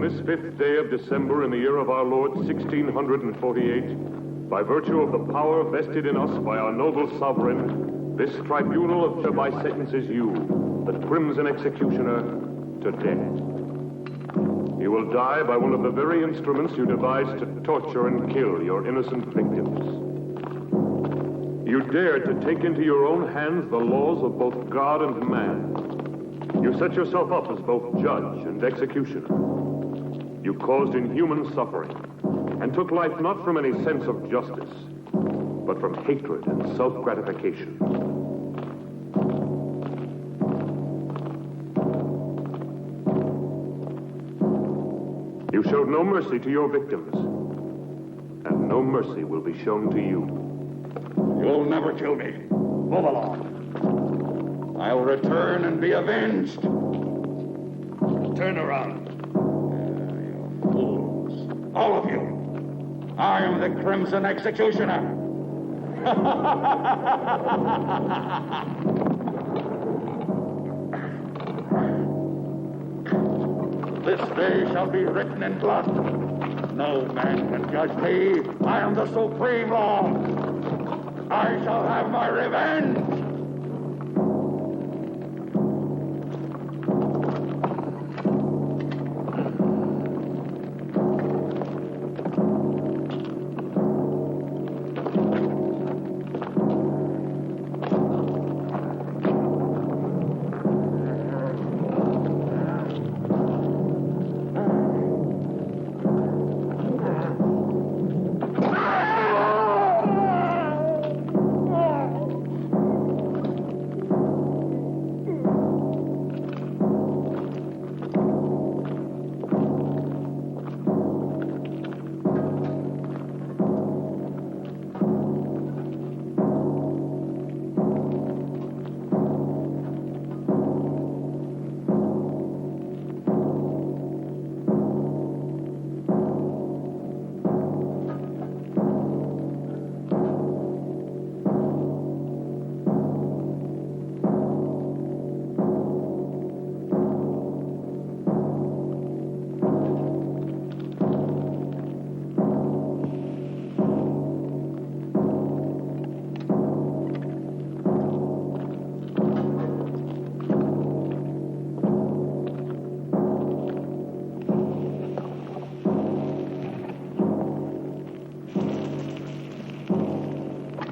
this 5th day of December in the year of our Lord 1648, by virtue of the power vested in us by our noble sovereign, this tribunal hereby sentences you, the Crimson Executioner, to death. You will die by one of the very instruments you devised to torture and kill your innocent victims. You dared to take into your own hands the laws of both God and man. You set yourself up as both judge and executioner. You caused inhuman suffering and took life not from any sense of justice, but from hatred and self-gratification. You showed no mercy to your victims, and no mercy will be shown to you. You'll never kill me. Move along. I'll return and be avenged. Turn around. You fools. All of you. I am the Crimson Executioner. This day shall be written in blood. No man can judge me. I am the supreme law. I shall have my revenge.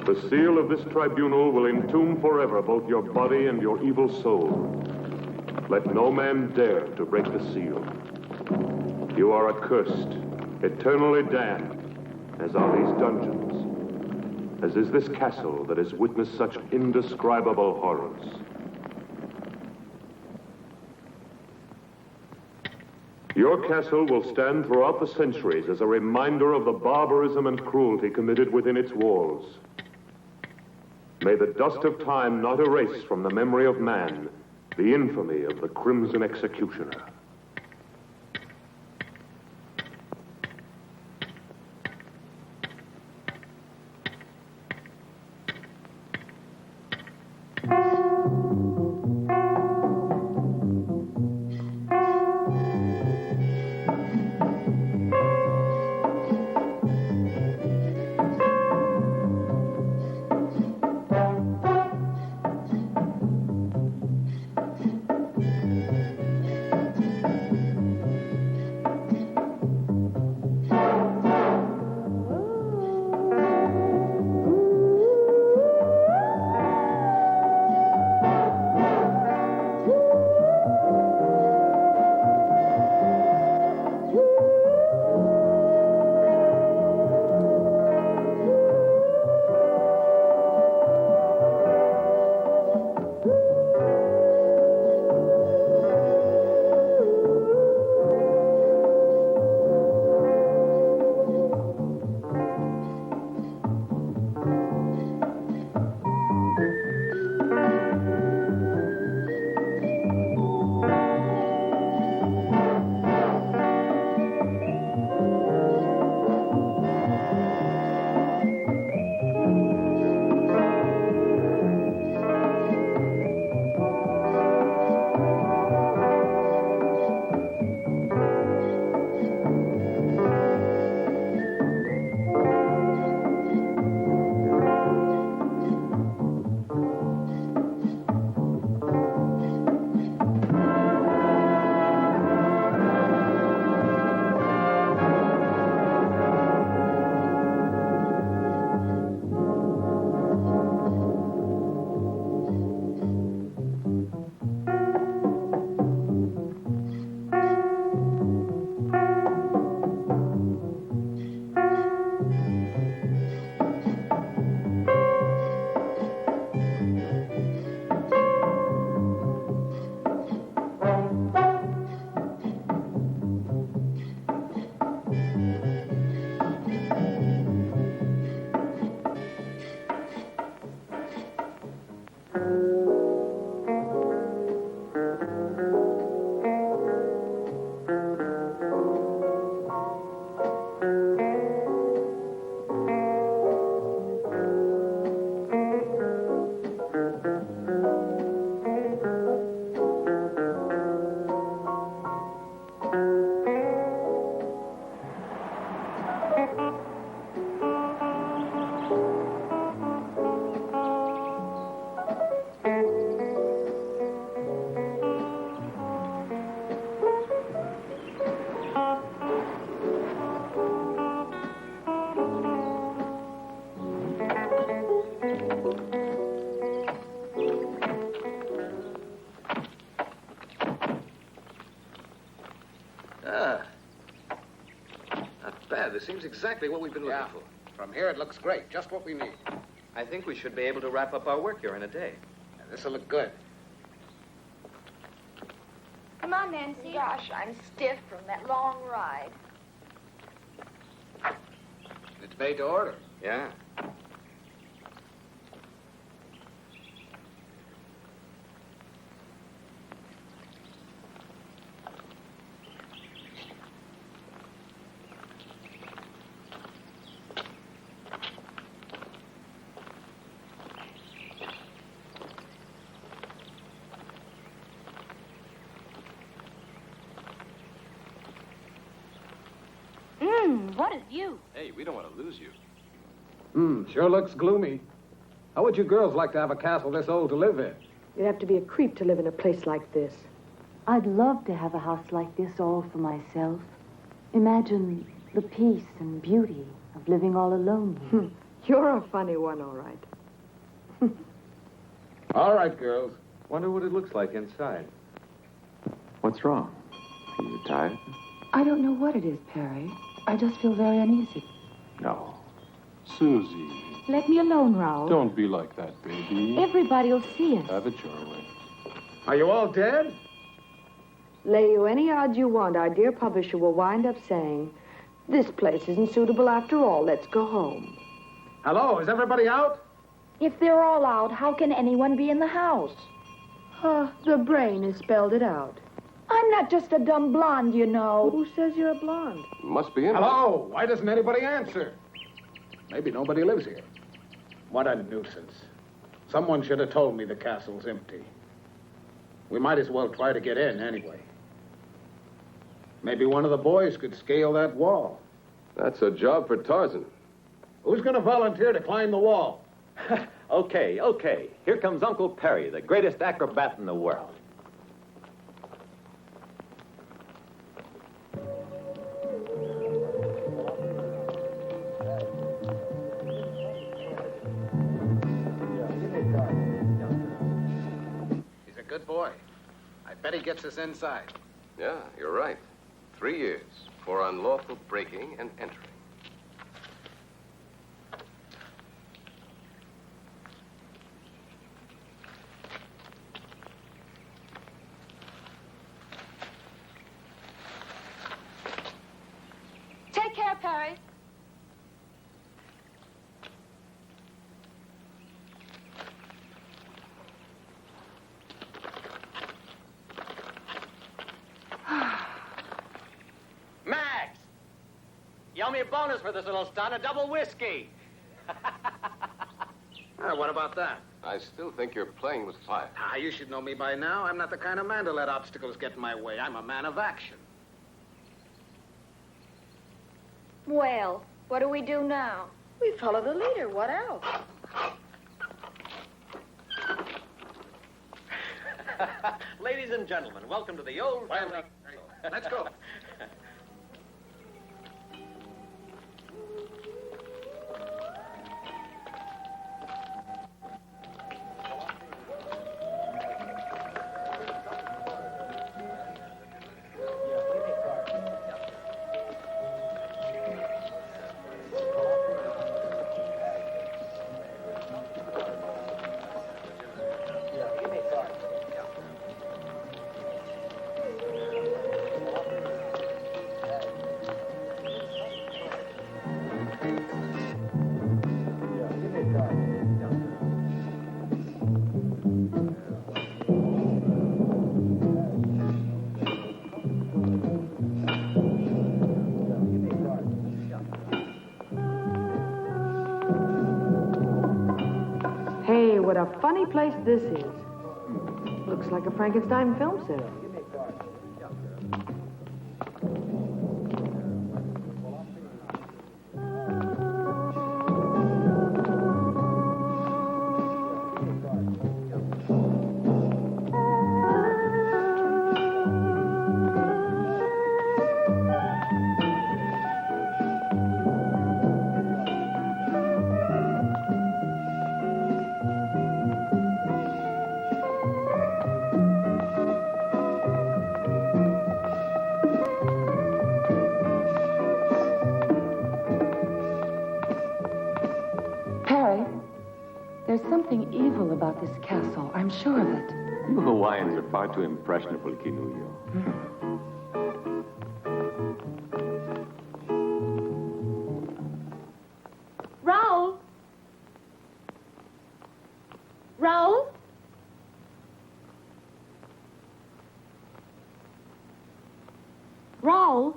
The seal of this tribunal will entomb forever both your body and your evil soul. Let no man dare to break the seal. You are accursed, eternally damned, as are these dungeons, as is this castle that has witnessed such indescribable horrors. Your castle will stand throughout the centuries as a reminder of the barbarism and cruelty committed within its walls. May the dust of time not erase from the memory of man the infamy of the Crimson Executioner. Yeah, this seems exactly what we've been looking for. From here, it looks great. Just what we need. I think we should be able to wrap up our work here in a day. This'll look good. Come on, Nancy. Gosh, I'm stiff from that long ride. It's made to order. Yeah. What a view. Hey, we don't want to lose you. Sure looks gloomy. How would you girls like to have a castle this old to live in? You'd have to be a creep to live in a place like this. I'd love to have a house like this all for myself. Imagine the peace and beauty of living all alone here. You're a funny one, all right. All right, girls. Wonder what it looks like inside. What's wrong? Are you tired? I don't know what it is, Perry. I just feel very uneasy. No. Susie, Let me alone, Raoul. don't be like that, baby. Everybody will see us. Have it your way. Are you all dead? Lay you any odds you want, our dear publisher will wind up saying, this place isn't suitable after all. Let's go home. Hello, is everybody out? If they're all out, how can anyone be in the house? The brain has spelled it out. I'm not just a dumb blonde, you know. Who says you're a blonde? Must be in. Hello, why doesn't anybody answer? Maybe nobody lives here. What a nuisance. Someone should have told me the castle's empty. We might as well try to get in anyway. Maybe one of the boys could scale that wall. That's a job for Tarzan. Who's going to volunteer to climb the wall? Okay. Here comes Uncle Perry, the greatest acrobat in the world. He's a good boy. I bet he gets us inside. Yeah, you're right. 3 years for unlawful breaking and entering. Take care, Perry. Max! You owe me a bonus for this little stunt, a double whiskey. What about that? I still think you're playing with fire. You should know me by now. I'm not the kind of man to let obstacles get in my way. I'm a man of action. Well, what do we do now? We follow the leader. What else? Ladies and gentlemen, welcome to the old family. Let's go. Hey, what a funny place this is. Looks like a Frankenstein film set. Hawaiians are far too impressionable, Kinuyo. Raoul? Raoul? Raoul?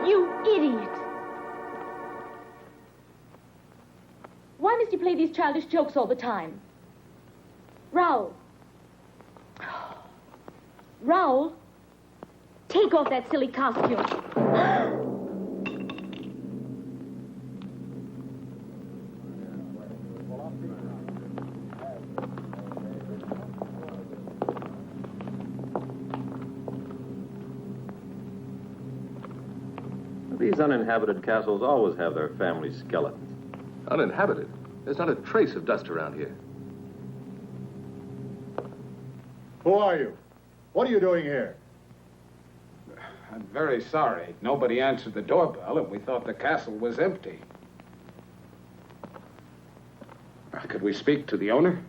You idiot! Why must you play these childish jokes all the time? Raoul. Raoul, take off that silly costume. These uninhabited castles always have their family skeletons. Uninhabited? There's not a trace of dust around here. Who are you? What are you doing here? I'm very sorry. Nobody answered the doorbell, and we thought the castle was empty. Could we speak to the owner?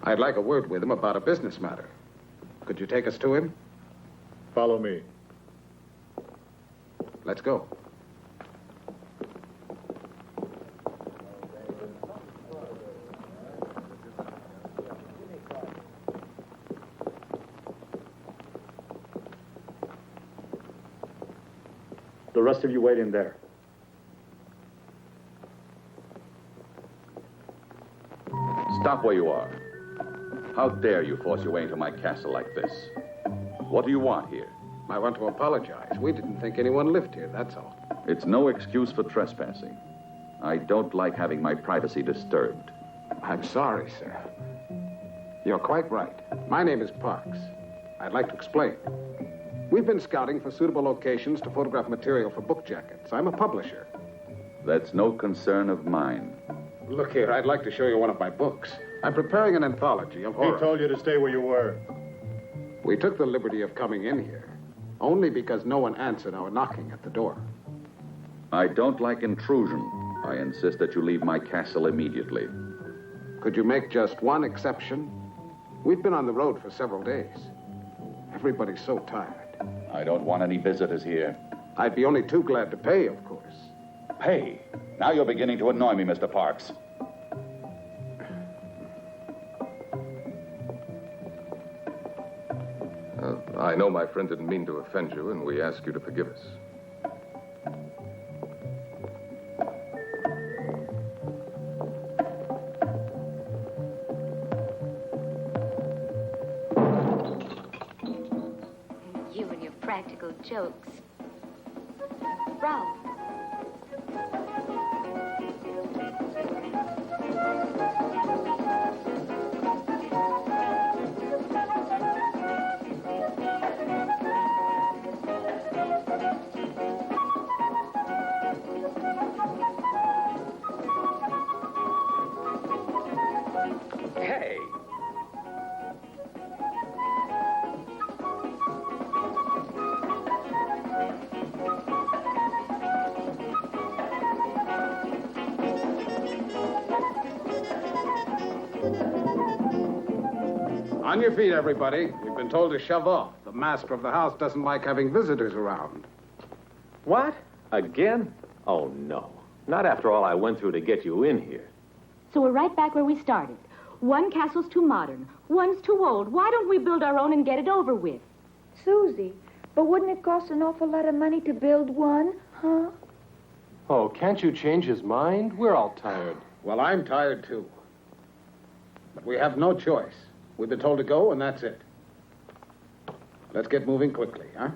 I'd like a word with him about a business matter. Could you take us to him? Follow me. Let's go. The rest of you wait in there. Stop where you are. How dare you force your way into my castle like this? What do you want here? I want to apologize. We didn't think anyone lived here, that's all. It's no excuse for trespassing. I don't like having my privacy disturbed. I'm sorry, sir. You're quite right. My name is Parks. I'd like to explain. We've been scouting for suitable locations to photograph material for book jackets. I'm a publisher. That's no concern of mine. Look here, I'd like to show you one of my books. I'm preparing an anthology of horror. He told you to stay where you were. We took the liberty of coming in here only because no one answered our knocking at the door. I don't like intrusion. I insist that you leave my castle immediately. Could you make just one exception? We've been on the road for several days. Everybody's so tired. I don't want any visitors here. I'd be only too glad to pay, of course. Pay? Now you're beginning to annoy me, Mr. Parks. I know my friend didn't mean to offend you, and we ask you to forgive us. You and your practical jokes. Ralph. On your feet, everybody. We've been told to shove off. The master of the house doesn't like having visitors around. What? Again? Oh, no. Not after all I went through to get you in here. So we're right back where we started. One castle's too modern, one's too old. Why don't we build our own and get it over with? Susie, but wouldn't it cost an awful lot of money to build one, huh? Oh, can't you change his mind? We're all tired. Well, I'm tired, too. But we have no choice. We've been told to go, and that's it. Let's get moving quickly, huh?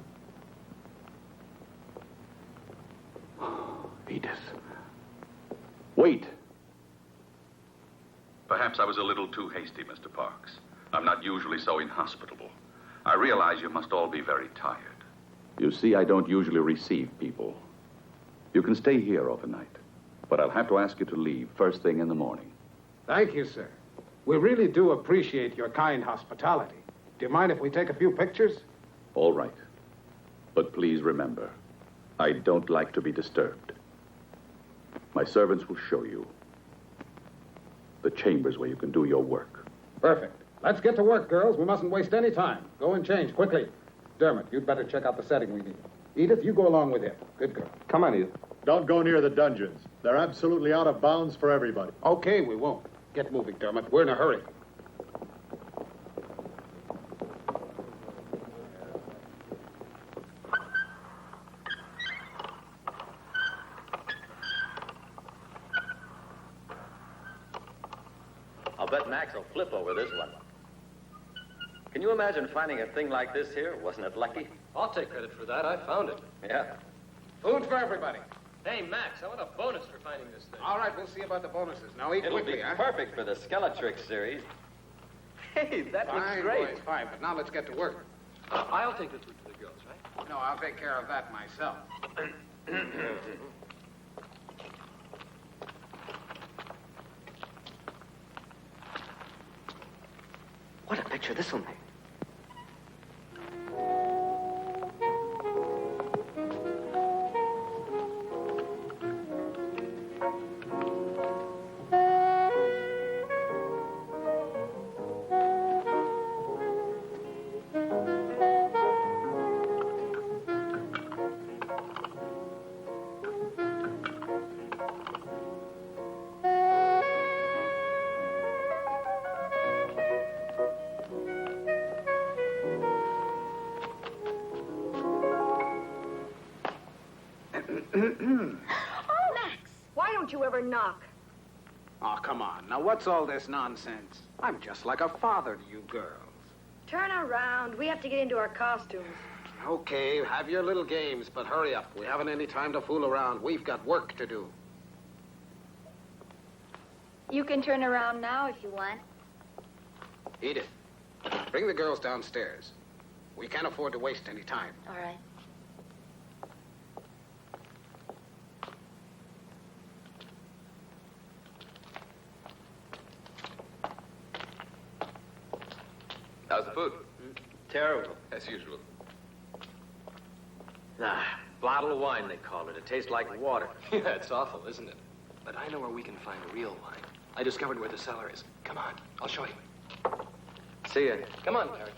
Edith. Wait. Perhaps I was a little too hasty, Mr. Parks. I'm not usually so inhospitable. I realize you must all be very tired. You see, I don't usually receive people. You can stay here overnight, but I'll have to ask you to leave first thing in the morning. Thank you, sir. We really do appreciate your kind hospitality. Do you mind if we take a few pictures? All right. But please remember, I don't like to be disturbed. My servants will show you the chambers where you can do your work. Perfect. Let's get to work, girls. We mustn't waste any time. Go and change quickly. Dermot, you'd better check out the setting we need. Edith, you go along with him. Good girl. Come on, Edith. Don't go near the dungeons. They're absolutely out of bounds for everybody. Okay, we won't. Get moving, Dermot. We're in a hurry. I'll bet Max will flip over this one. Can you imagine finding a thing like this here? Wasn't it lucky? I'll take credit for that. I found it. Yeah. Food for everybody. Hey, Max, I want a bonus for finding this thing. All right, we'll see about the bonuses. Now eat It'll quickly, be huh? perfect for the Skeletrix series. Hey, that looks Fine, great. boys, fine, but now let's get to work. I'll take the food for the girls, right? No, I'll take care of that myself. What a picture this will make. Oh, Max, why don't you ever knock? Oh, come on. Now, what's all this nonsense? I'm just like a father to you girls. Turn around. We have to get into our costumes. Okay, have your little games, but hurry up. We haven't any time to fool around. We've got work to do. You can turn around now if you want. Edith, bring the girls downstairs. We can't afford to waste any time. All right. How's the food? Terrible. As usual. Ah, bottle of wine, they call it. It tastes like water. Yeah, it's awful, isn't it? But I know where we can find real wine. I discovered where the cellar is. Come on, I'll show you. See ya. Come on, Perry.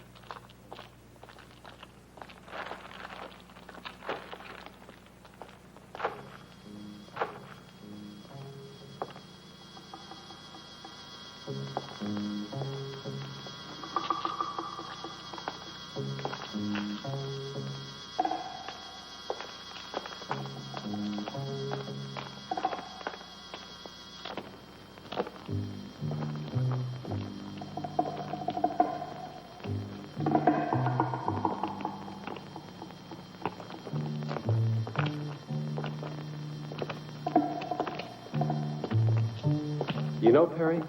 You know, Perry,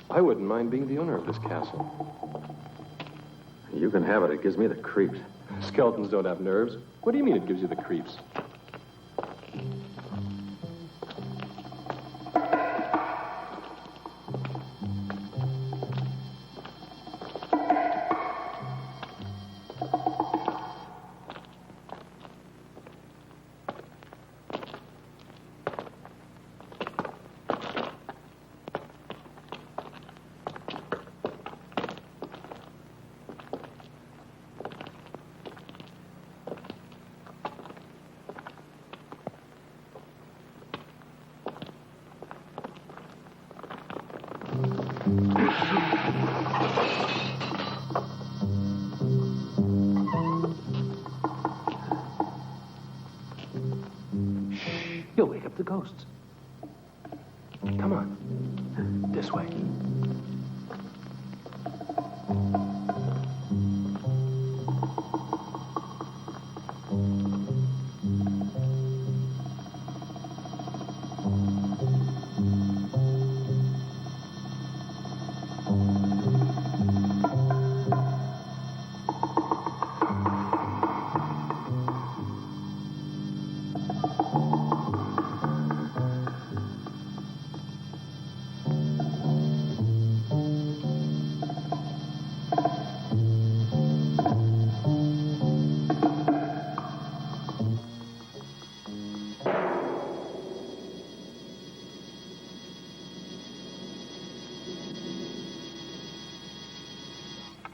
I wouldn't mind being the owner of this castle. You can have it. It gives me the creeps. Skeletons don't have nerves. What do you mean it gives you the creeps? You'll wake up the ghosts. Come on. This way.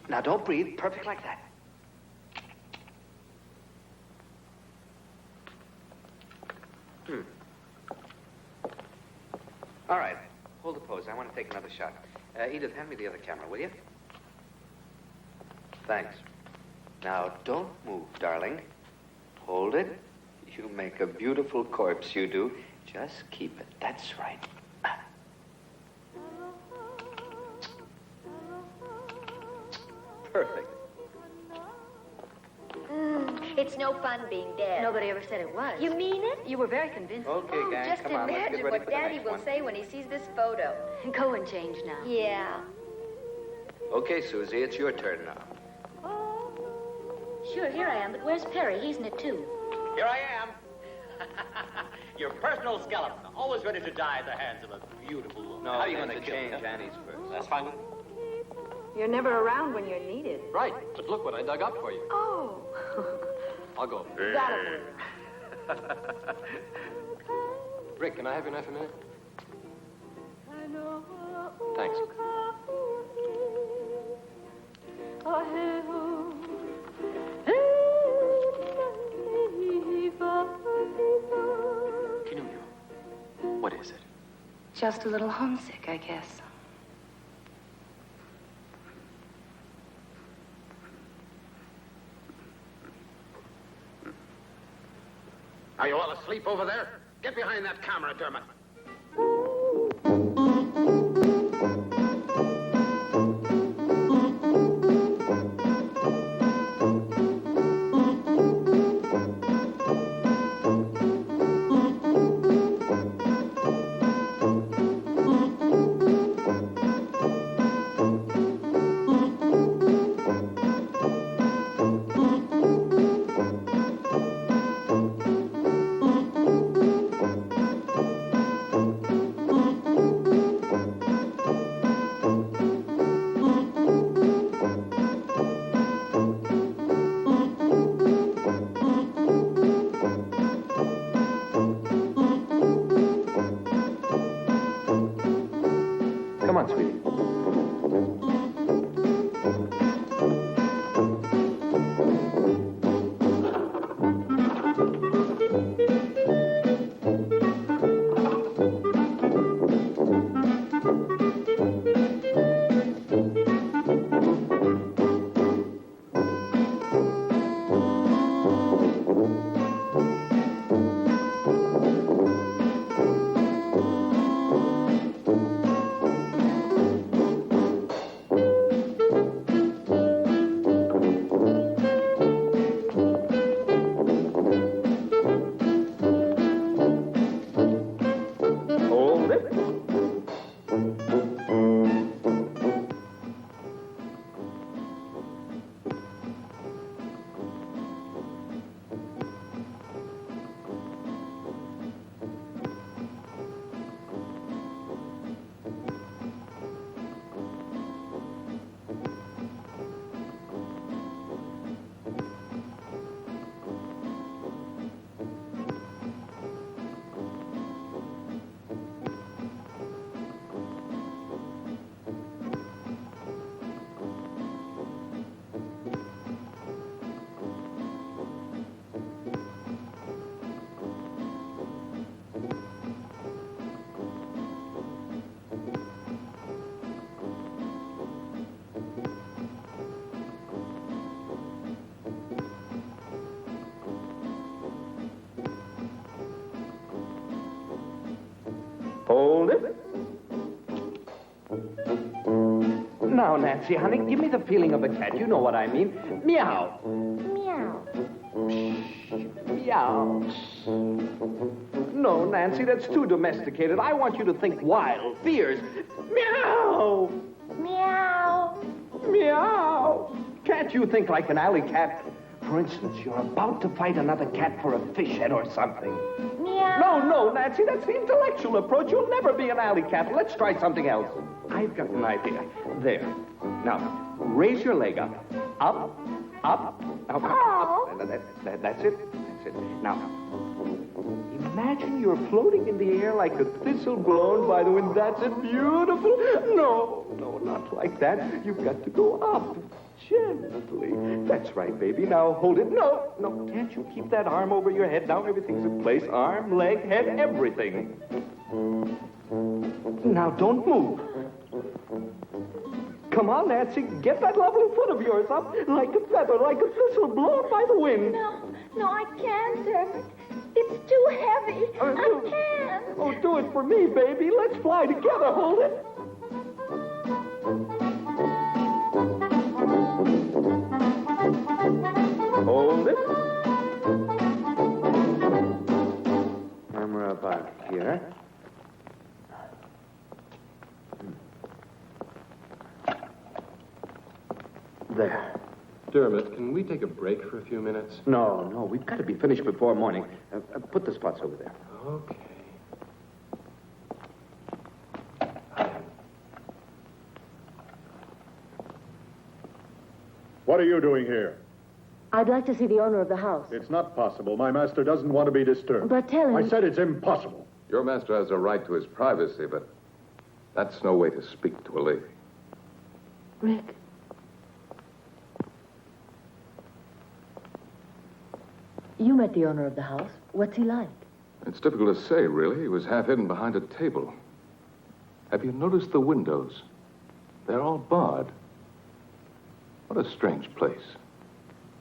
Now, don't breathe. Perfect like that. All right. Hold the pose. I want to take another shot. Edith, hand me the other camera, will you? Thanks. Now, don't move, darling. Hold it. You make a beautiful corpse, you do. Just keep it. That's right. Perfect. It's no fun being dead. Nobody ever said it was. You mean it? You were very convincing. Okay, gang, Just come on. Let's imagine get ready what for the Daddy next will one. say when he sees this photo. Go and change now. Yeah. Okay, Susie, it's your turn now. Sure, here I am, but where's Perry? He's in it, too. Here I am. Your personal skeleton, always ready to die at the hands of a beautiful woman. No, How are you going going to to change Annie's first. That's fine with me. You're never around when you're needed. Right, but look what I dug up for you. Oh. I'll go. That'll Rick, can I have your knife a minute? Thanks. Kinuyo, what is it? Just a little homesick, I guess. Are you all asleep over there? Get behind that camera, Dermot. Come on, sweetie. Hold it. Hold it. Now, Nancy, honey, give me the feeling of a cat. You know what I mean. Meow. Meow. Meow. No, Nancy, that's too domesticated. I want you to think wild, fierce. Meow. Meow. Meow. Can't you think like an alley cat? For instance, you're about to fight another cat for a fish head or something. Meow. No, Nancy, that's the intellectual approach. You'll never be an alley cat. Let's try something else. I've got an idea. There. Now, raise your leg up. Up. Now, up. That's it. Now, imagine you're floating in the air like a thistle blown by the wind. That's it. Beautiful. No, not like that. You've got to go up. Gently. That's right, baby. Now hold it. No, no. Can't you keep that arm over your head? Now everything's in place. Arm, leg, head, everything. Now don't move. Come on, Nancy. Get that lovely foot of yours up like a feather, like a thistle blown by the wind. No, I can't, Dermot. It's too heavy. I can't. Oh, do it for me, baby. Let's fly together. Hold it. Hold it. Camera about here. There. Dermot, can we take a break for a few minutes? No, we've got to be finished before morning. Put the spots over there. Okay. What are you doing here? I'd like to see the owner of the house. It's not possible. My master doesn't want to be disturbed. But tell him... I said it's impossible. Your master has a right to his privacy, but that's no way to speak to a lady. Rick. You met the owner of the house. What's he like? It's difficult to say, really. He was half hidden behind a table. Have you noticed the windows? They're all barred. What a strange place.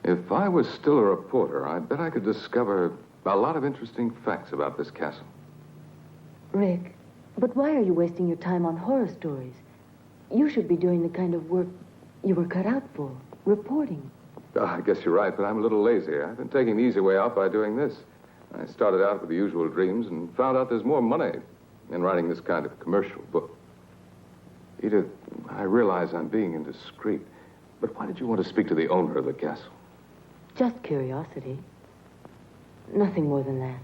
If I was still a reporter, I bet I could discover a lot of interesting facts about this castle. Rick, but why are you wasting your time on horror stories? You should be doing the kind of work you were cut out for, reporting. I guess you're right, but I'm a little lazy. I've been taking the easy way out by doing this. I started out with the usual dreams and found out there's more money in writing this kind of commercial book. Edith, I realize I'm being indiscreet, but why did you want to speak to the owner of the castle? Just curiosity. Nothing more than that.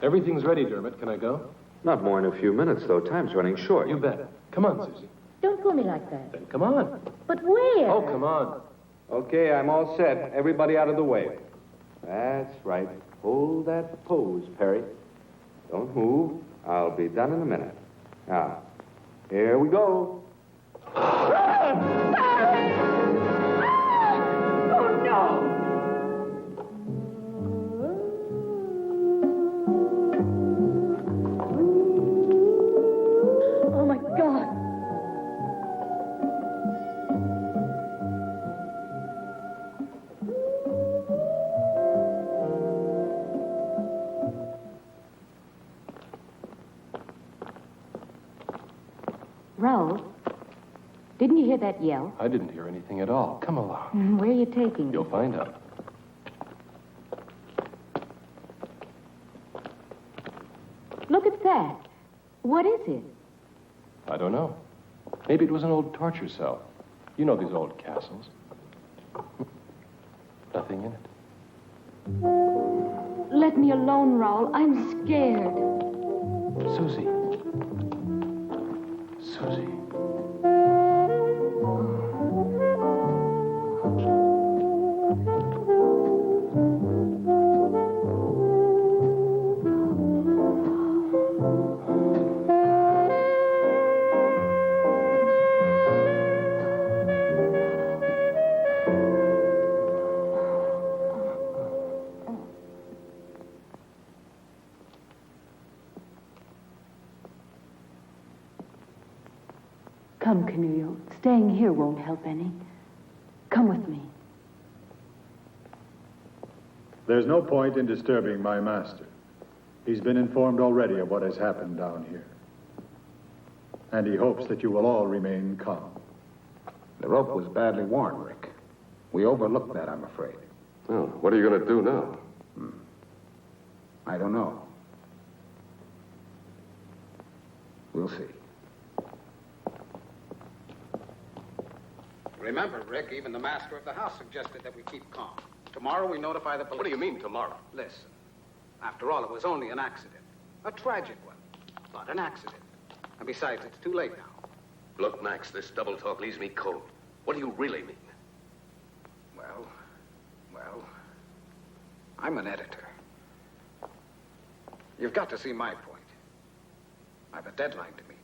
Everything's ready, Dermot. Can I go? Not more in a few minutes, though. Time's running short. You bet. Come on, Susie. Don't pull me like that. Then come on. But where? Oh, come on. Okay, I'm all set. Everybody out of the way. That's right. Hold that pose, Perry. Don't move. I'll be done in a minute. Now, here we go. Oh, no! Oh, my God. Raoul, didn't you hear that yell? I didn't hear anything at all. Come along. Where are you taking me? You'll find out. Look at that. What is it? I don't know. Maybe it was an old torture cell. You know these old castles. Nothing in it. Let me alone, Raoul. I'm scared. Susie. Susie. Come, Camillo. Staying here won't help any. Come with me. There's no point in disturbing my master. He's been informed already of what has happened down here. And he hopes that you will all remain calm. The rope was badly worn, Rick. We overlooked that, I'm afraid. Well, what are you going to do now? I don't know. We'll see. Remember, Rick, even the master of the house suggested that we keep calm. Tomorrow we notify the police. What do you mean, tomorrow? Listen, after all, it was only an accident. A tragic one, but an accident. And besides, it's too late now. Look, Max, this double talk leaves me cold. What do you really mean? Well, I'm an editor. You've got to see my point. I've a deadline to meet.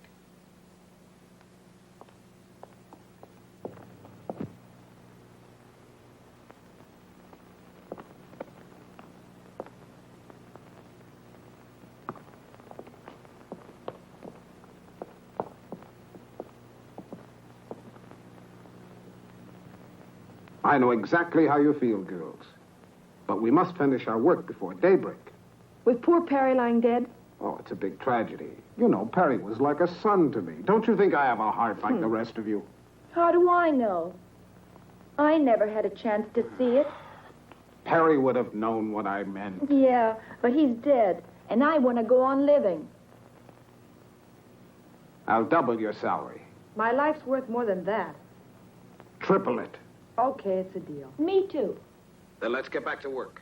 I know exactly how you feel, girls. But we must finish our work before daybreak. With poor Perry lying dead? Oh, it's a big tragedy. You know, Perry was like a son to me. Don't you think I have a heart like the rest of you? How do I know? I never had a chance to see it. Perry would have known what I meant. Yeah, but he's dead, and I want to go on living. I'll double your salary. My life's worth more than that. Triple it. Okay, it's a deal. Me too. Then let's get back to work.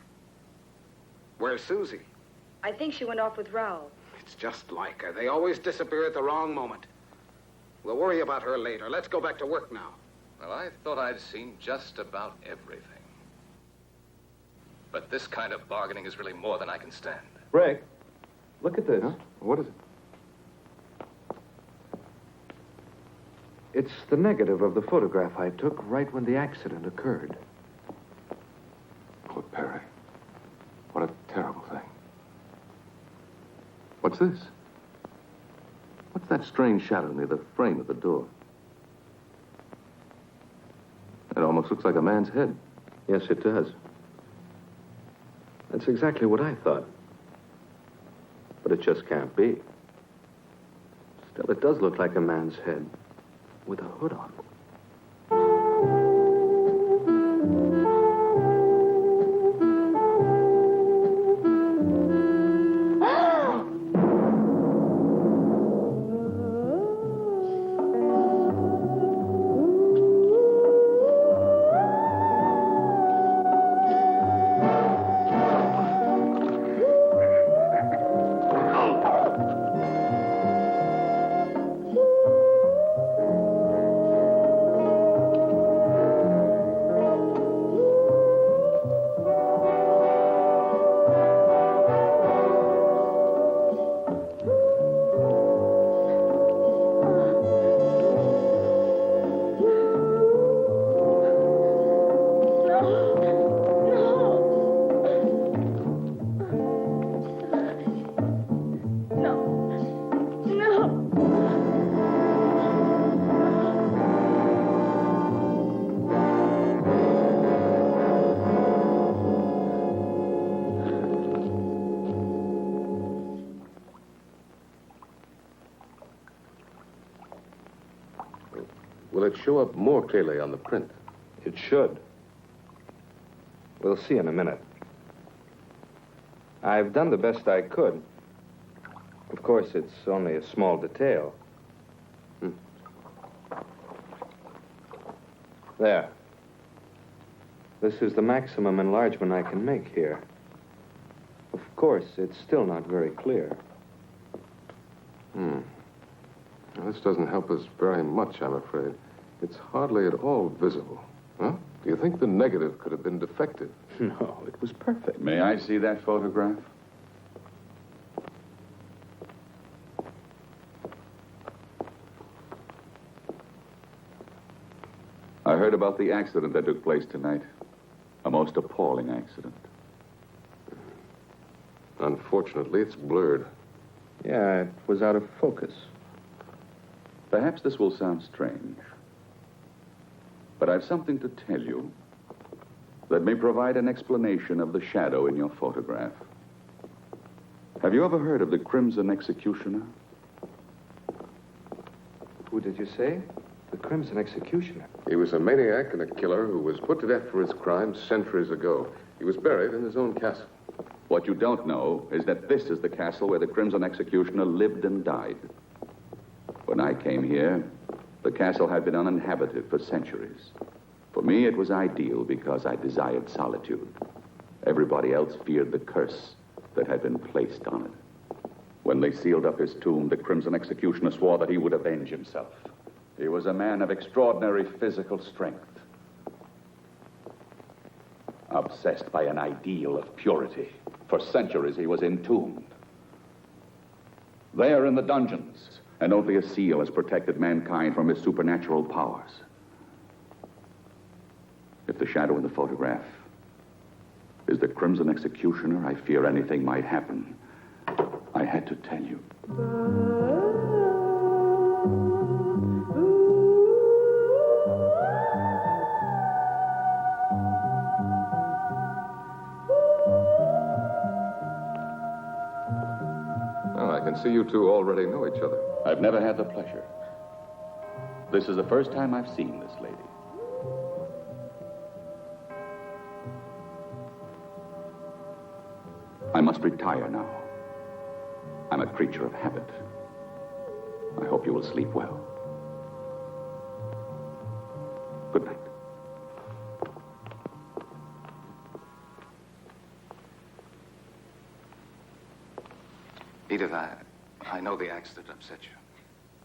Where's Susie? I think she went off with Raoul. It's just like her. They always disappear at the wrong moment. We'll worry about her later. Let's go back to work now. Well, I thought I'd seen just about everything. But this kind of bargaining is really more than I can stand. Rick, look at this. Huh? What is it? It's the negative of the photograph I took right when the accident occurred. Poor Perry. What a terrible thing. What's this? What's that strange shadow near the frame of the door? It almost looks like a man's head. Yes, it does. That's exactly what I thought. But it just can't be. Still, it does look like a man's head with a hood on. Will it show up more clearly on the print? It should. We'll see in a minute. I've done the best I could. Of course, it's only a small detail. There. This is the maximum enlargement I can make here. Of course, it's still not very clear. Now, this doesn't help us very much, I'm afraid. It's hardly at all visible. Huh? Do you think the negative could have been defective? No, it was perfect. May I see that photograph? I heard about the accident that took place tonight. A most appalling accident. Unfortunately, it's blurred. Yeah, it was out of focus. Perhaps this will sound strange, but I've something to tell you that may provide an explanation of the shadow in your photograph. Have you ever heard of the Crimson Executioner? Who did you say? The Crimson Executioner. He was a maniac and a killer who was put to death for his crimes centuries ago. He was buried in his own castle. What you don't know is that this is the castle where the Crimson Executioner lived and died. When I came here, the castle had been uninhabited for centuries. For me, it was ideal because I desired solitude. Everybody else feared the curse that had been placed on it. When they sealed up his tomb, the Crimson Executioner swore that he would avenge himself. He was a man of extraordinary physical strength, obsessed by an ideal of purity. For centuries, he was entombed. There in the dungeons, and only a seal has protected mankind from his supernatural powers. If the shadow in the photograph is the Crimson Executioner, I fear anything might happen. I had to tell you. can see you two already know each other. I've never had the pleasure. This is the first time I've seen this lady. I must retire now. I'm a creature of habit. I hope you will sleep well. Good night. Edith, I know the accident upset you.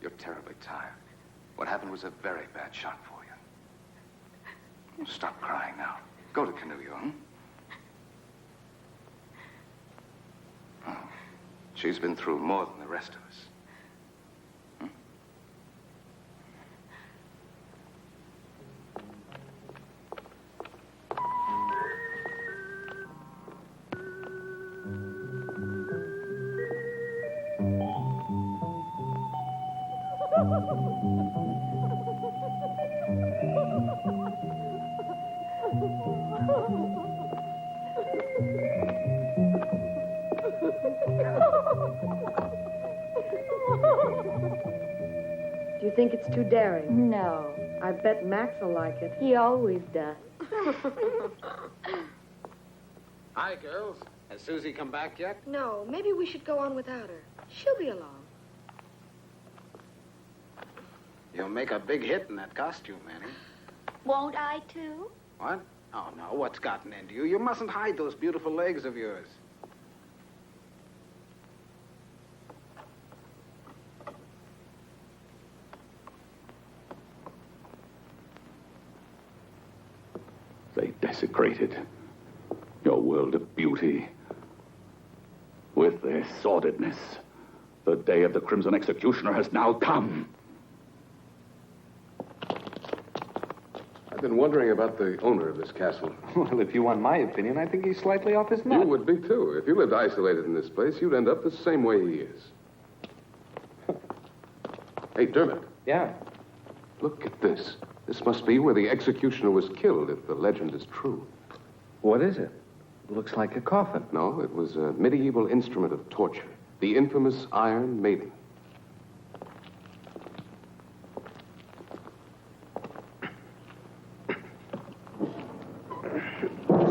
You're terribly tired. What happened was a very bad shock for you. Stop crying now. Go to Canullo, hmm? Oh, she's been through more than the rest of us. Do you think it's too daring? No. I bet Max will like it. He always does. Hi, girls. Has Susie come back yet? No, maybe we should go on without her. She'll be along. You'll make a big hit in that costume, Annie. Won't I, too? What? Oh, no. What's gotten into you? You mustn't hide those beautiful legs of yours. They desecrated your world of beauty with their sordidness. The day of the Crimson Executioner has now come. I've been wondering about the owner of this castle. Well, if you want my opinion, I think he's slightly off his nut. You would be, too. If you lived isolated in this place, you'd end up the same way he is. Hey, Dermot. Yeah? Look at this. This must be where the executioner was killed, if the legend is true. What is it? It looks like a coffin. No, it was a medieval instrument of torture. The infamous Iron Maiden.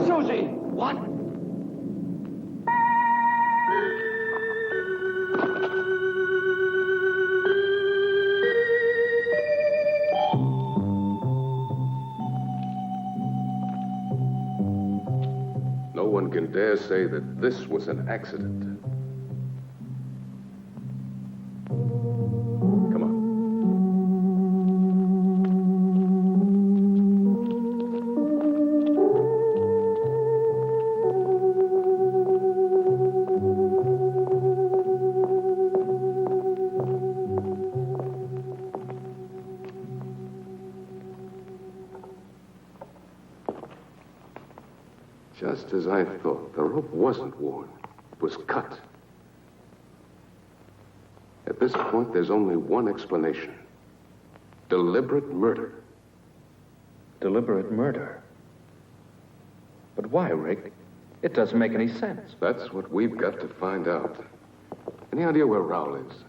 Susie! What? No one can dare say that this was an accident. Come on. Just as I thought, the rope wasn't worn. It was cut. At this point, there's only one explanation. Deliberate murder. Deliberate murder? But why, Rick? It doesn't make any sense. That's what we've got to find out. Any idea where Raoul is?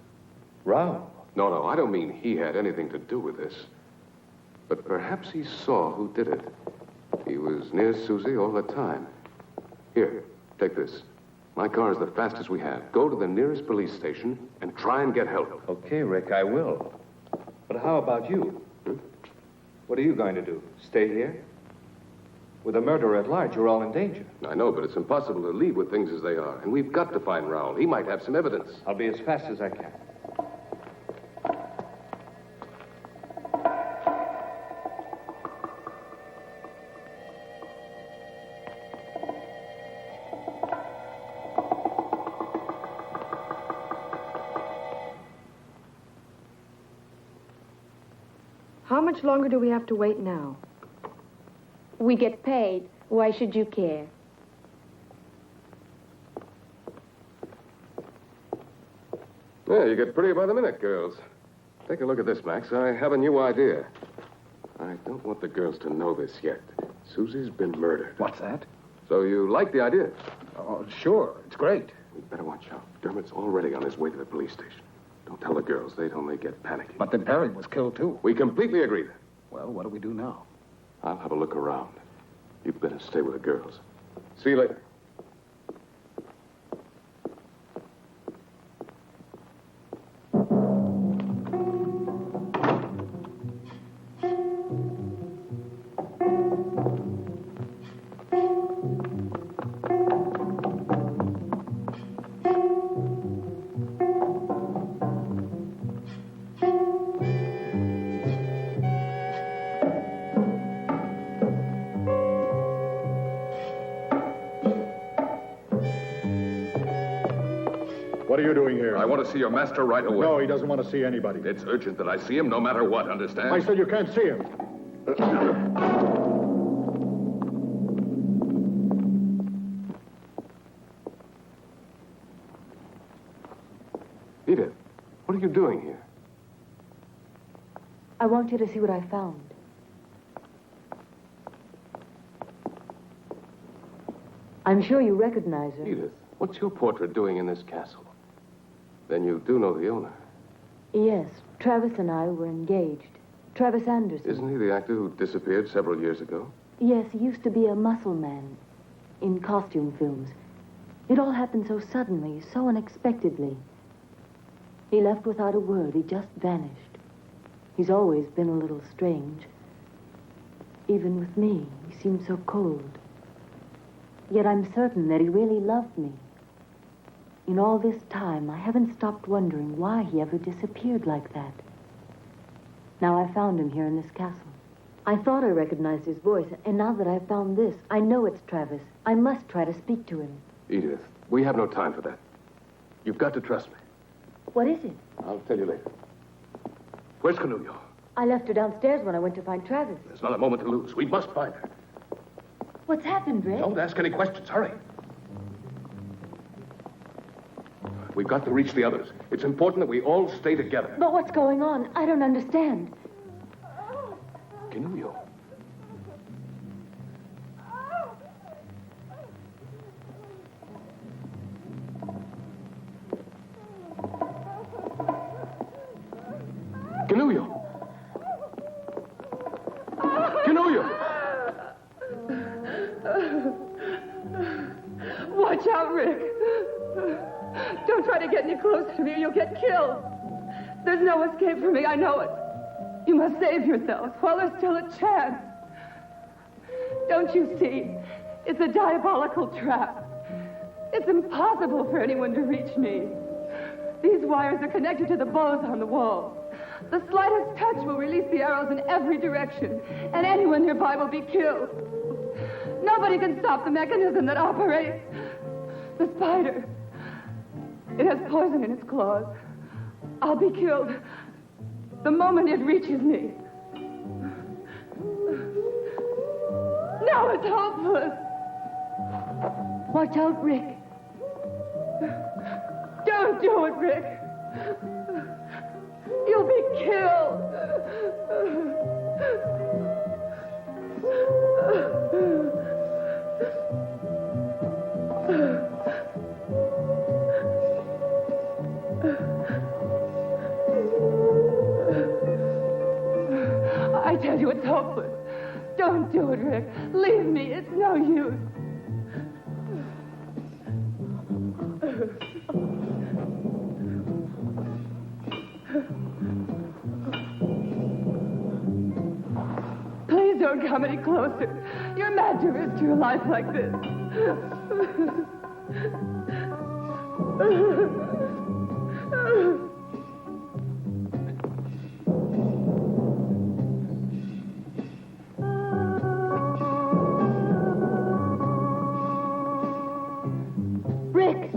Raoul? No, I don't mean he had anything to do with this. But perhaps he saw who did it. He was near Susie all the time. Here, take this. My car is the fastest we have. Go to the nearest police station and try and get help. Okay, Rick, I will. But how about you? What are you going to do? Stay here? With a murderer at large, you're all in danger. I know, but it's impossible to leave with things as they are. And we've got to find Raoul. He might have some evidence. I'll be as fast as I can. How much longer do we have to wait now? We get paid. Why should you care? Yeah, you get prettier by the minute, girls. Take a look at this, Max. I have a new idea. I don't want the girls to know this yet. Susie's been murdered. What's that? So you like the idea? Oh, sure. It's great. We'd better watch out. Dermot's already on his way to the police station. Don't tell the girls. They'd only get panicky. But then Perry was killed, too. We completely agree then. Well, what do we do now? I'll have a look around. You better stay with the girls. See you later. What are you doing here? I want to see your master right away. No, he doesn't want to see anybody. It's urgent that I see him no matter what, understand? I said you can't see him. Edith, what are you doing here? I want you to see what I found. I'm sure you recognize her. Edith, what's your portrait doing in this castle? Then you do know the owner. Yes, Travis and I were engaged. Travis Anderson. Isn't he the actor who disappeared several years ago? Yes, he used to be a muscle man in costume films. It all happened so suddenly, so unexpectedly. He left without a word. He just vanished. He's always been a little strange. Even with me, he seemed so cold. Yet I'm certain that he really loved me. In all this time, I haven't stopped wondering why he ever disappeared like that. Now I found him here in this castle. I thought I recognized his voice, and now that I've found this, I know it's Travis. I must try to speak to him. Edith, we have no time for that. You've got to trust me. What is it? I'll tell you later. Where's Canulio? I left her downstairs when I went to find Travis. There's not a moment to lose. We must find her. What's happened, Rick? Don't ask any questions. Hurry. We've got to reach the others. It's important that we all stay together. But what's going on? I don't understand. Canulio. Canulio. Canulio. Watch out, Rick. Don't try to get any closer to me or you'll get killed. There's no escape for me, I know it. You must save yourselves while there's still a chance. Don't you see? It's a diabolical trap. It's impossible for anyone to reach me. These wires are connected to the bows on the wall. The slightest touch will release the arrows in every direction, and anyone nearby will be killed. Nobody can stop the mechanism that operates. The spider. It has poison in its claws. I'll be killed the moment it reaches me. Now it's hopeless. Watch out, Rick. Don't do it, Rick. You'll be killed. I tell you, it's hopeless. Don't do it, Rick. Leave me. It's no use. Please don't come any closer. You're mad to risk your life like this. Rick!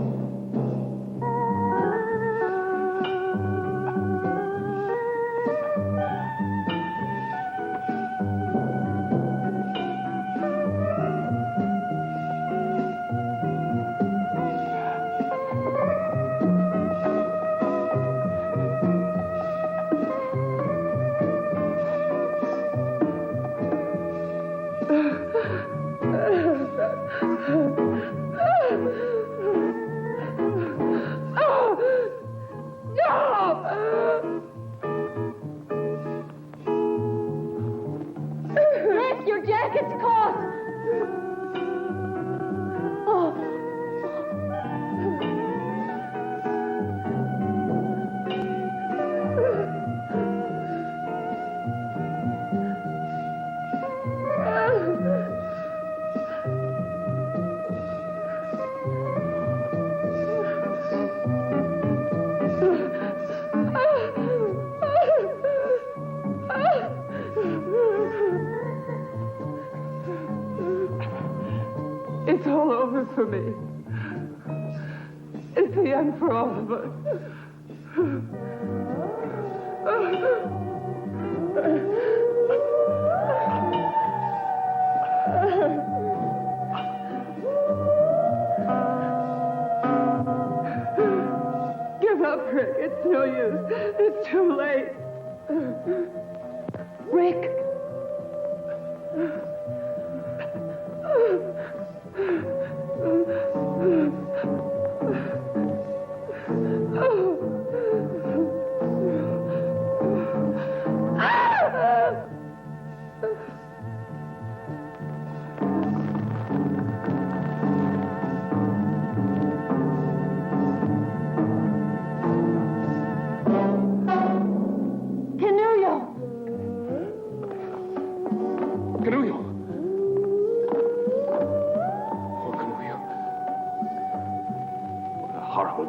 it's caught! Oh. It's all over for me. It's the end for all of us. Give up, Rick. It's no use. It's too late. Rick.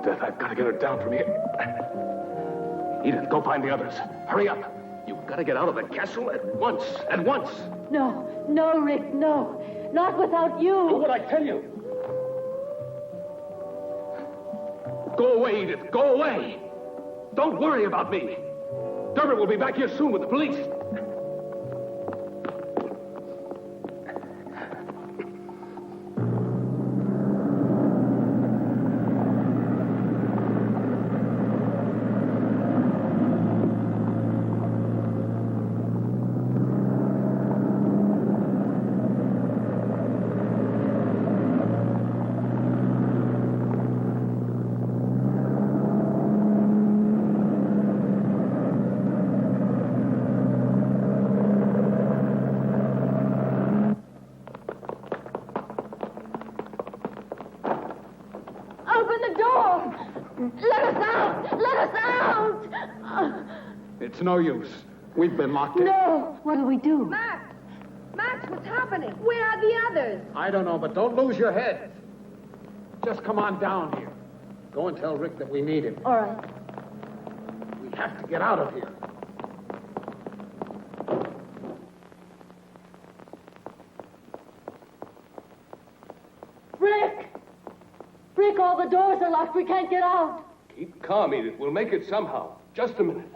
Death. I've got to get her down from here. Edith, go find the others. Hurry up. You've got to get out of the castle at once. At once. No, no, Rick, no. Not without you. Do what I tell you. Go away, Edith. Go away. Don't worry about me. Dermot will be back here soon with the police. It's no use. We've been locked in. No! What'll we do? Max! Max, what's happening? Where are the others? I don't know, but don't lose your head. Just come on down here. Go and tell Rick that we need him. All right. We have to get out of here. Rick! Rick, all the doors are locked. We can't get out. Keep calm, Edith. We'll make it somehow. Just a minute.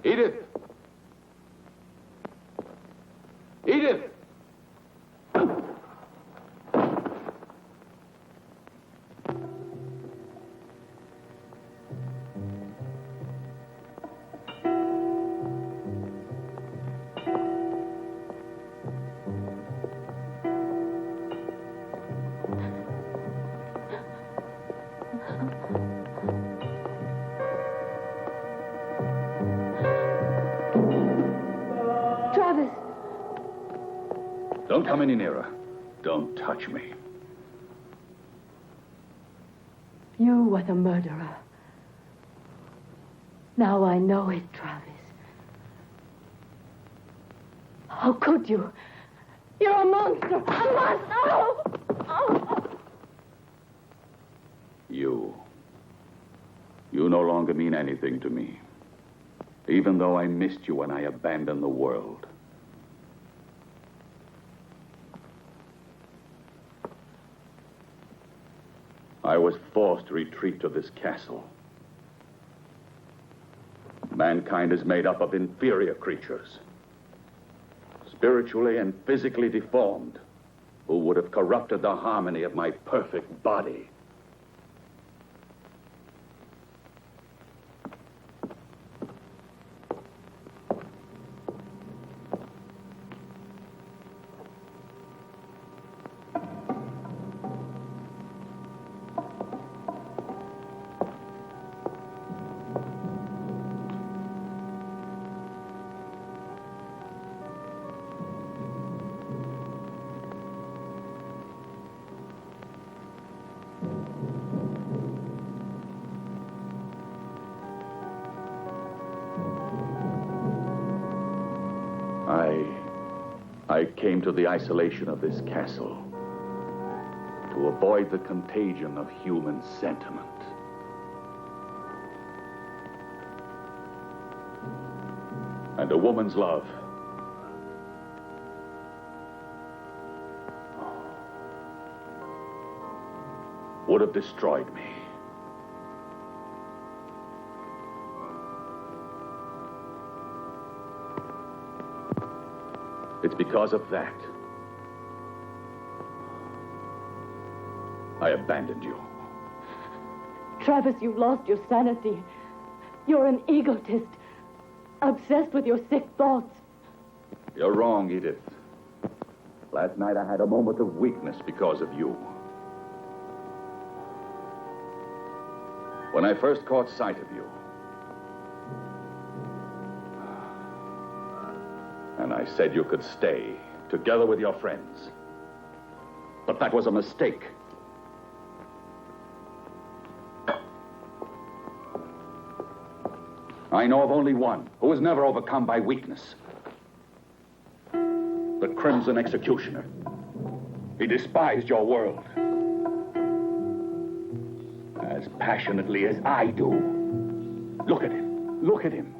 Edith! Edith! Don't come any nearer. Don't touch me. You were the murderer. Now I know it, Travis. How could you? You're a monster! A monster! Oh! Oh! You no longer mean anything to me. Even though I missed you when I abandoned the world. I was forced to retreat to this castle. Mankind is made up of inferior creatures, spiritually and physically deformed, who would have corrupted the harmony of my perfect body. I came to the isolation of this castle to avoid the contagion of human sentiment. And a woman's love would have destroyed me. It's because of that I abandoned you. Travis, you've lost your sanity. You're an egotist, obsessed with your sick thoughts. You're wrong, Edith. Last night I had a moment of weakness because of you. When I first caught sight of you, and I said you could stay together with your friends. But that was a mistake. I know of only one who was never overcome by weakness. The Crimson Executioner. He despised your world as passionately as I do. Look at him. Look at him.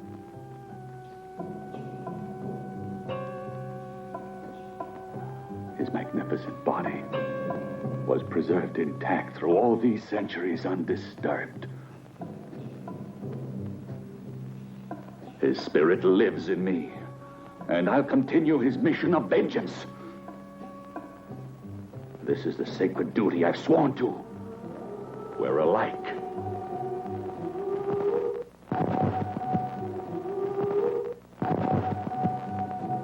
His magnificent body was preserved intact through all these centuries undisturbed. His spirit lives in me, and I'll continue his mission of vengeance. This is the sacred duty I've sworn to. We're alike.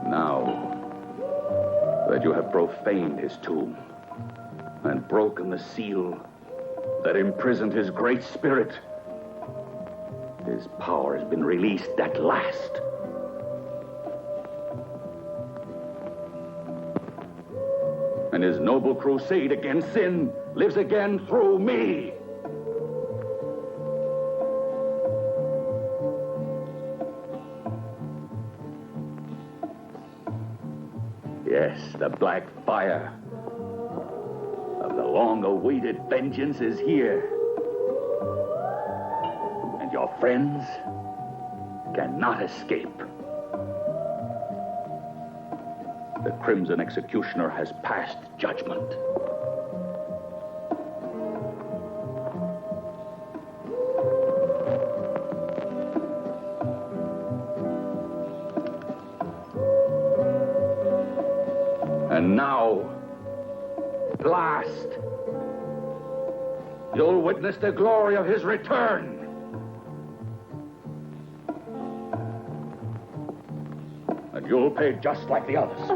Now that you have profaned his tomb and broken the seal that imprisoned his great spirit, his power has been released at last. And his noble crusade against sin lives again through me. Yes, the black fire of the long-awaited vengeance is here. And your friends cannot escape. The Crimson Executioner has passed judgment. And now, at last, you'll witness the glory of his return. And you'll pay just like the others.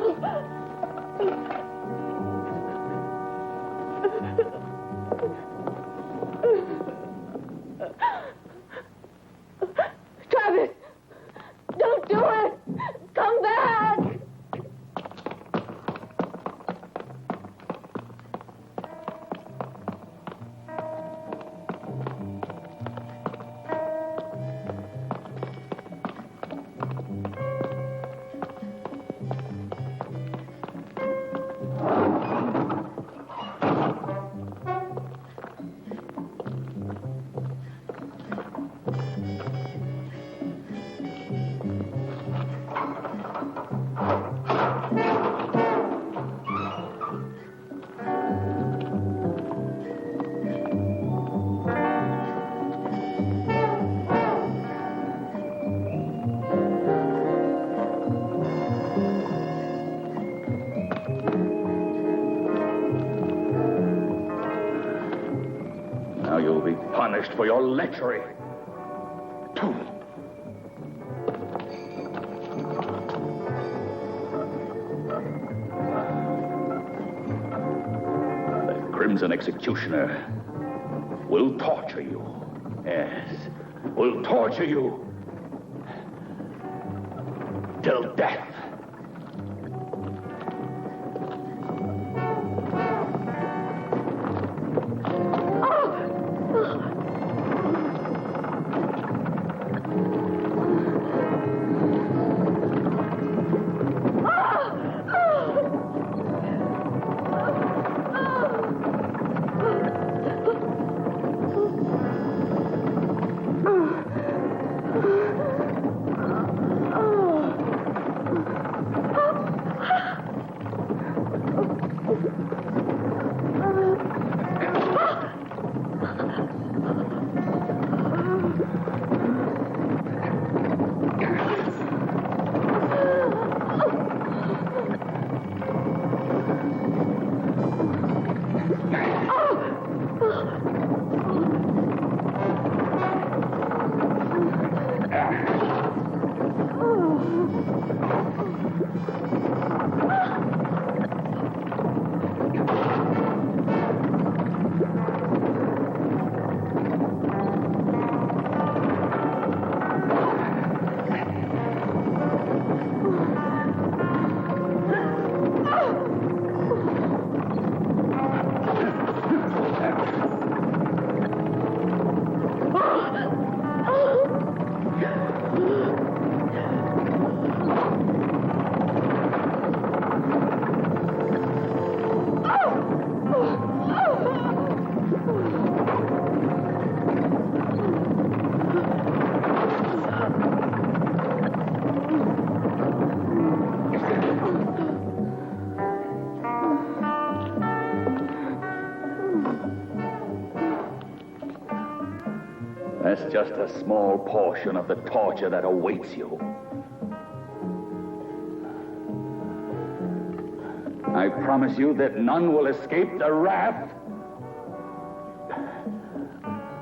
Travis! Don't do it! Come back! Now you'll be punished for your lechery. The Crimson Executioner will torture you. Yes, will torture you till death. That's just a small portion of the torture that awaits you. I promise you that none will escape the wrath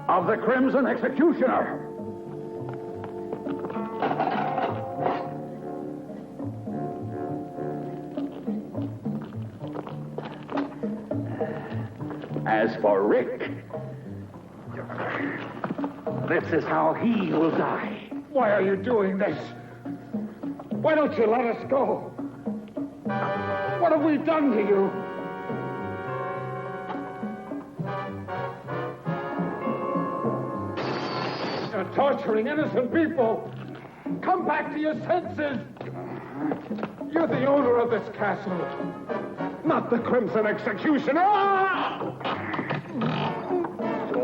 of the Crimson Executioner. As for Rick, this is how he will die. Why are you doing this? Why don't you let us go? What have we done to you? You're torturing innocent people. Come back to your senses. You're the owner of this castle, not the Crimson Executioner.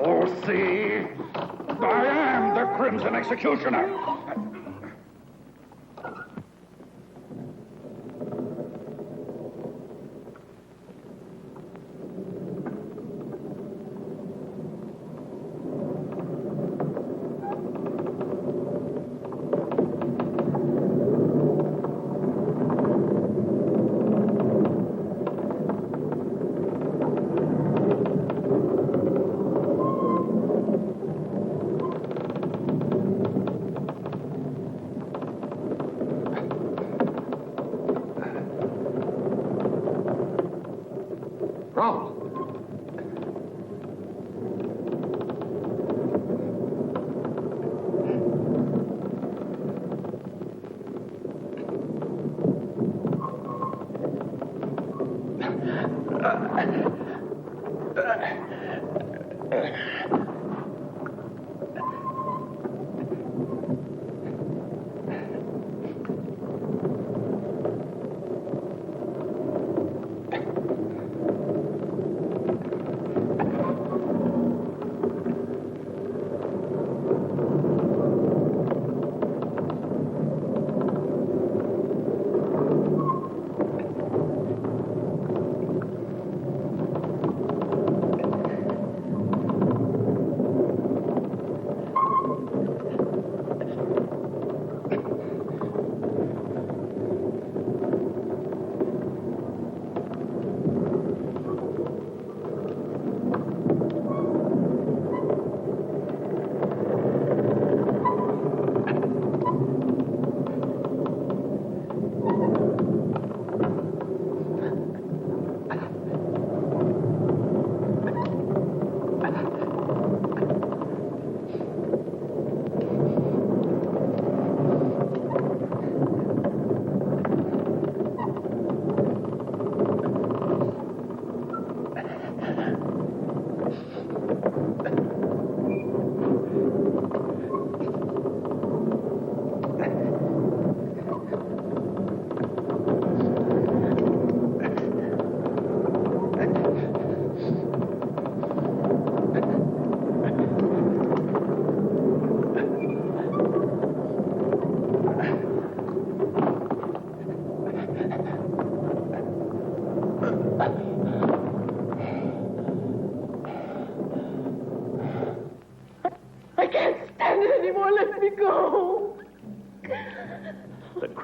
Oh, see? I am the Crimson Executioner.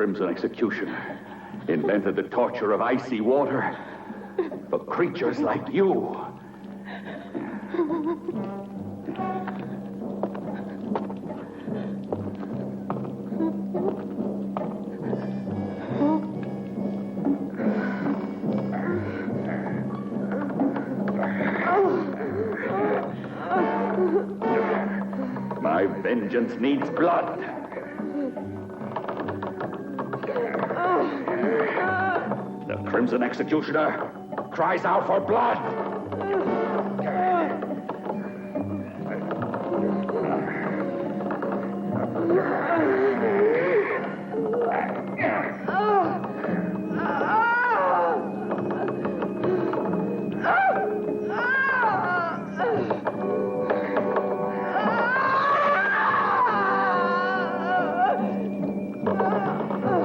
Crimson Executioner invented the torture of icy water for creatures like you. My vengeance needs blood. The Crimson Executioner cries out for blood.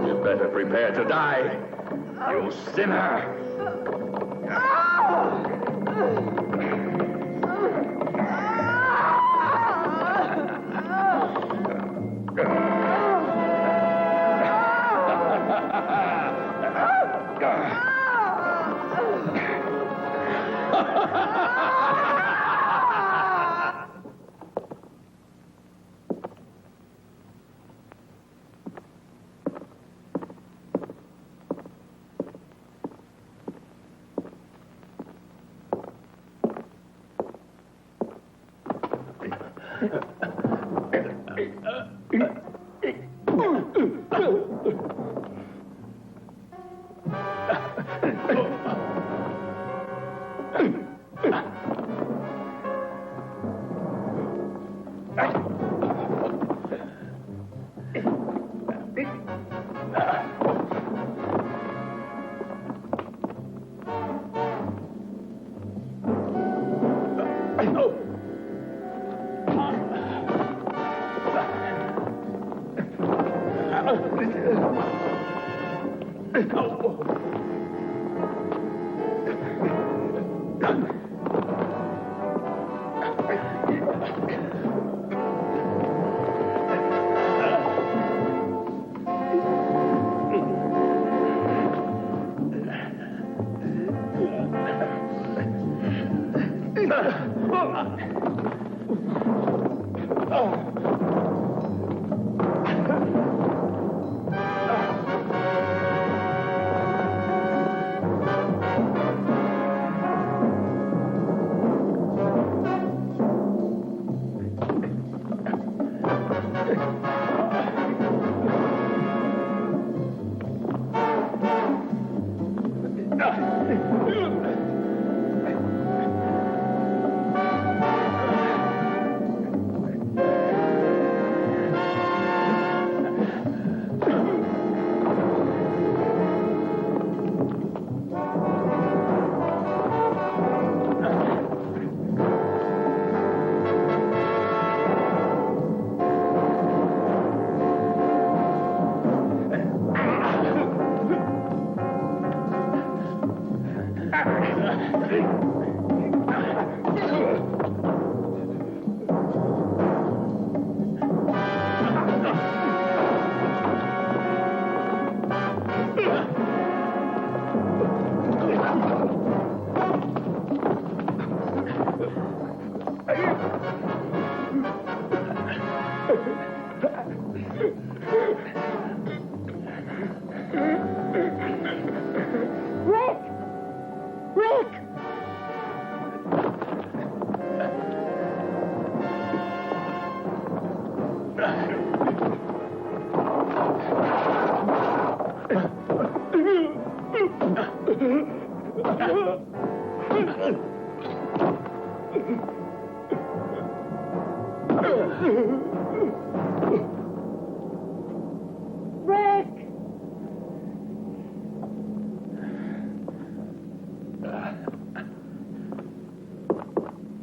You better prepare to die, you sinner.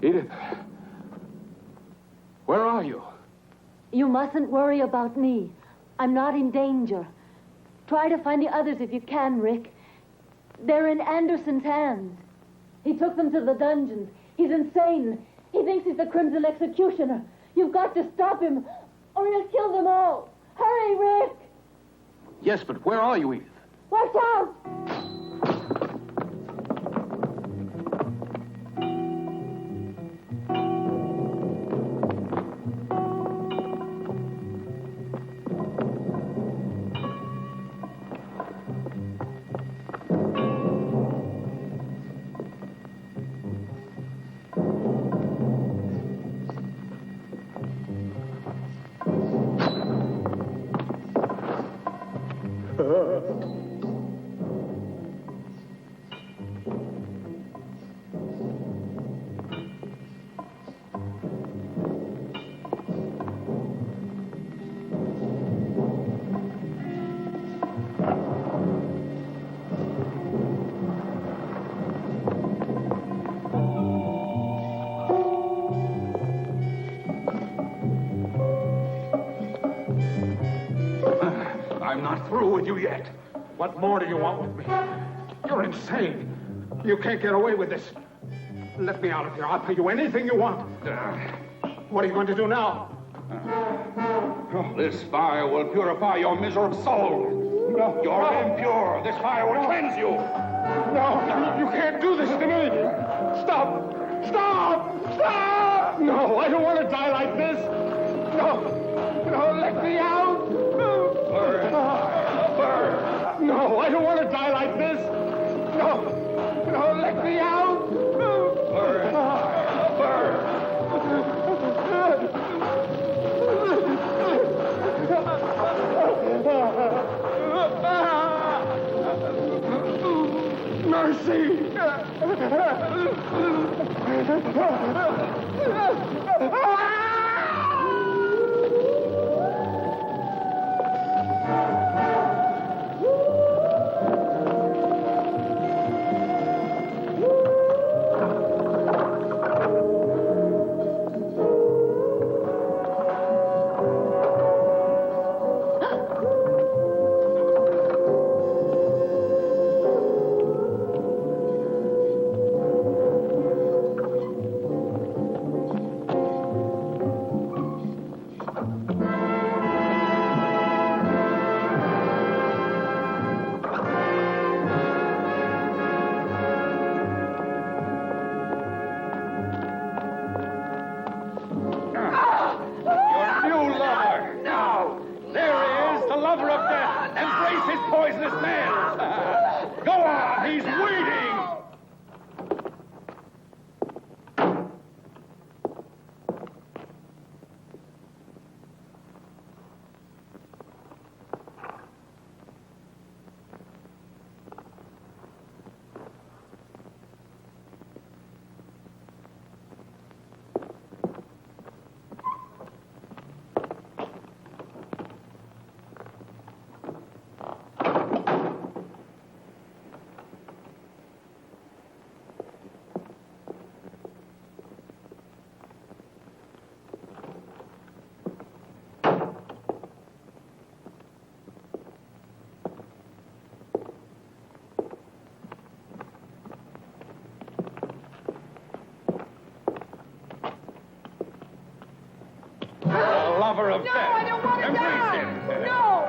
Edith, where are you? You mustn't worry about me. I'm not in danger. Try to find the others if you can, Rick. They're in Anderson's hands. He took them to the dungeons. He's insane. He thinks he's the Crimson Executioner. You've got to stop him, or he'll kill them all. Hurry, Rick! Yes, but where are you, Edith? Watch out! I'm not through with you yet. What more do you want with me? You're insane. You can't get away with this. Let me out of here. I'll pay you anything you want. What are you going to do now? This fire will purify your miserable soul. No. You're impure. This fire will cleanse you. No, you can't do this to me. Stop! Stop! Stop! No, I don't want to die like this. No, no, let me out. Burn. No, I don't want to die like this. No, no, let me out. Burn. Lover of death. I don't want to Embrace him. No!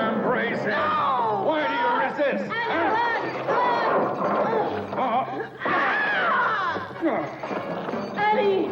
Embrace him. No! Why do you resist? Eddie!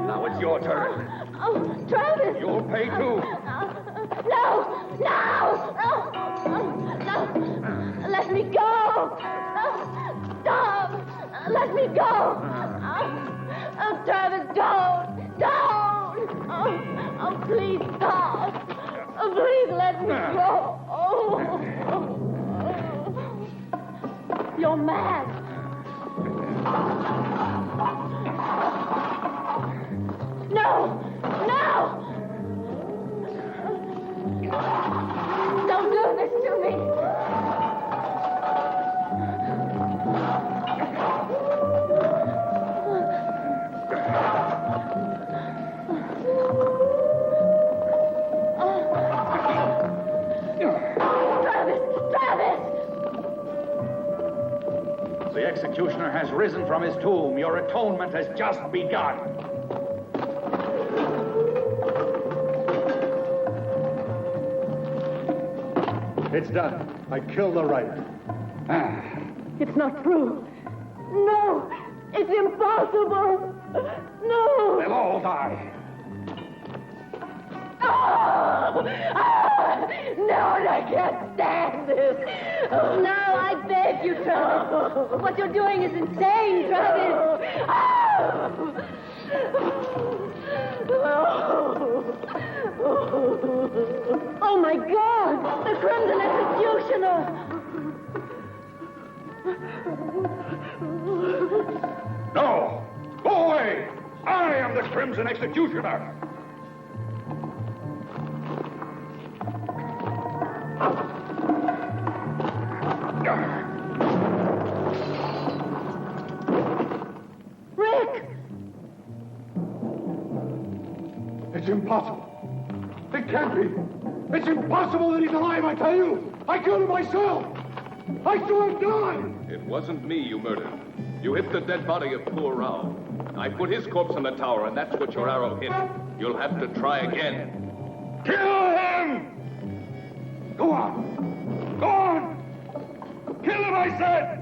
Now it's your turn. Oh, Travis! You'll pay too. No! Let me go! Stop! Let me go! Travis, don't! Oh, please stop! Please let me go! You're mad! No! Don't do this to me! Travis! The executioner has risen from his tomb. Your atonement has just begun. It's done. I killed the writer. It's not true. No! It's impossible! No! They'll all die. No, I can't stand this. No, I beg you, Travis. What you're doing is insane, Travis. Oh, my God! The Crimson Executioner! No! Go away! I am the Crimson Executioner! Rick! It's impossible. It can't be. It's impossible that he's alive, I tell you! I killed him myself! I saw him die! It wasn't me you murdered. You hit the dead body of poor Rao. I put his corpse on the tower, and that's what your arrow hit. You'll have to try again. Kill him! Go on! Go on! Kill him, I said!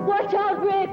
Watch out, Rick!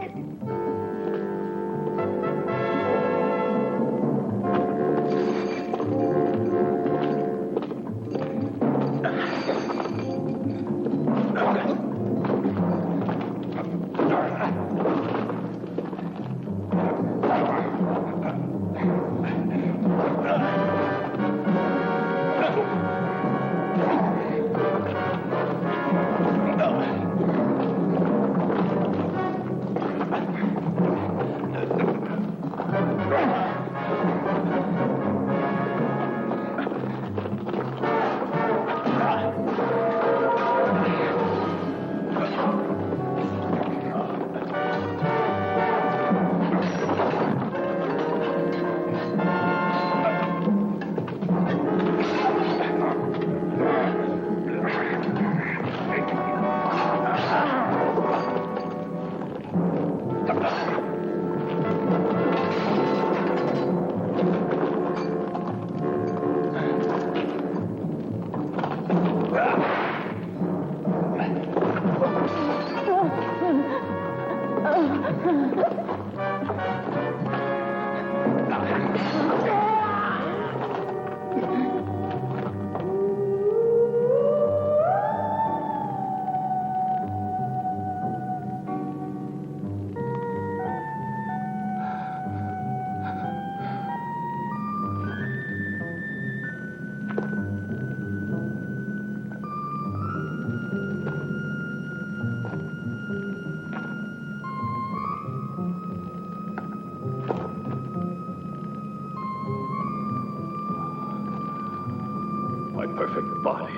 My perfect body.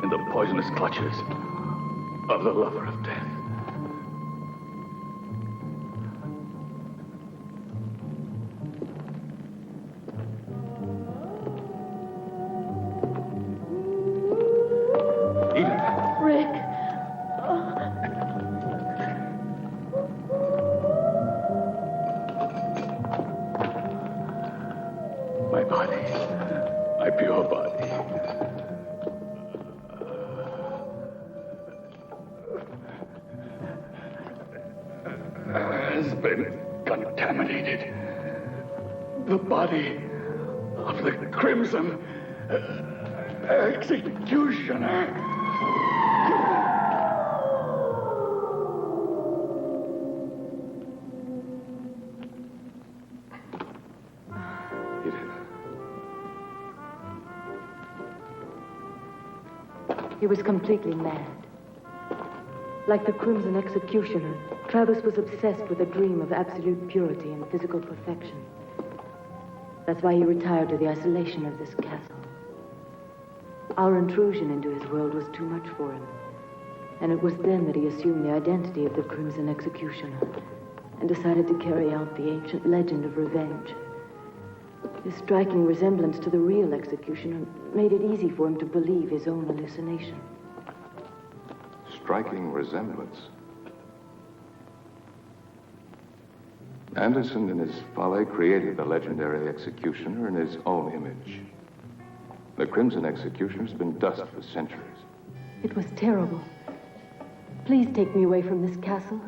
In the poisonous clutches of the lover of death. Rick! My body. My pure body. Has been contaminated. The body of the Crimson Executioner. He was completely mad. Like the Crimson Executioner, Travis was obsessed with a dream of absolute purity and physical perfection. That's why he retired to the isolation of this castle. Our intrusion into his world was too much for him. And it was then that he assumed the identity of the Crimson Executioner and decided to carry out the ancient legend of revenge. His striking resemblance to the real executioner made it easy for him to believe his own hallucination. Striking resemblance. Anderson, in his folly, created the legendary executioner in his own image. The Crimson Executioner's been dust for centuries. It was terrible. Please take me away from this castle.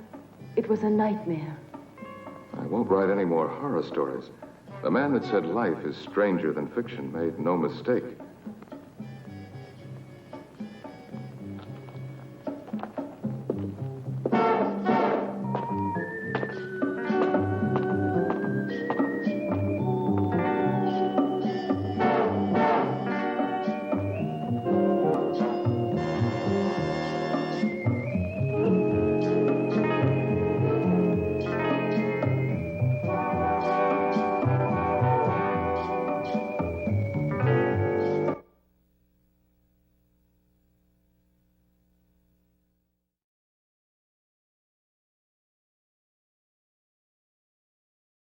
It was a nightmare. I won't write any more horror stories. The man that said life is stranger than fiction made no mistake.